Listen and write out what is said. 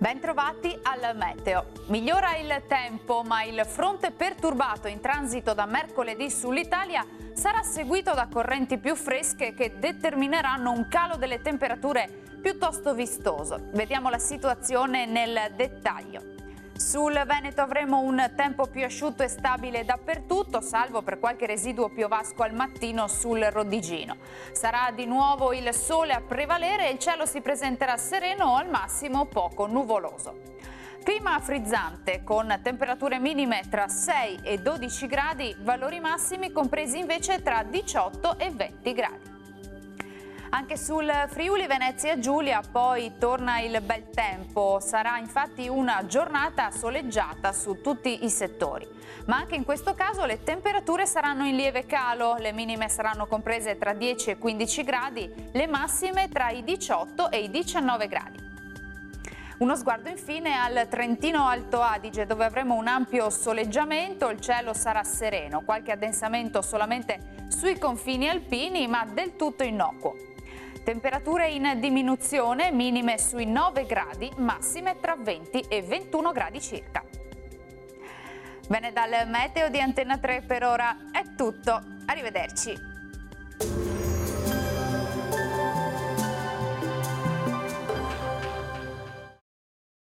Bentrovati al meteo. Migliora il tempo, ma il fronte perturbato in transito da mercoledì sull'Italia sarà seguito da correnti più fresche che determineranno un calo delle temperature piuttosto vistoso. Vediamo la situazione nel dettaglio. Sul Veneto avremo un tempo più asciutto e stabile dappertutto, salvo per qualche residuo piovasco al mattino sul Rodigino. Sarà di nuovo il sole a prevalere e il cielo si presenterà sereno o al massimo poco nuvoloso. Clima frizzante con temperature minime tra 6 e 12 gradi, valori massimi compresi invece tra 18 e 20 gradi. Anche sul Friuli Venezia Giulia poi torna il bel tempo, sarà infatti una giornata soleggiata su tutti i settori, ma anche in questo caso le temperature saranno in lieve calo, le minime saranno comprese tra 10 e 15 gradi, le massime tra i 18 e i 19 gradi. Uno sguardo infine al Trentino Alto Adige, dove avremo un ampio soleggiamento, il cielo sarà sereno, qualche addensamento solamente sui confini alpini, ma del tutto innocuo. Temperature in diminuzione, minime sui 9 gradi, massime tra 20 e 21 gradi circa. Bene, dal meteo di Antenna 3 per ora è tutto. Arrivederci.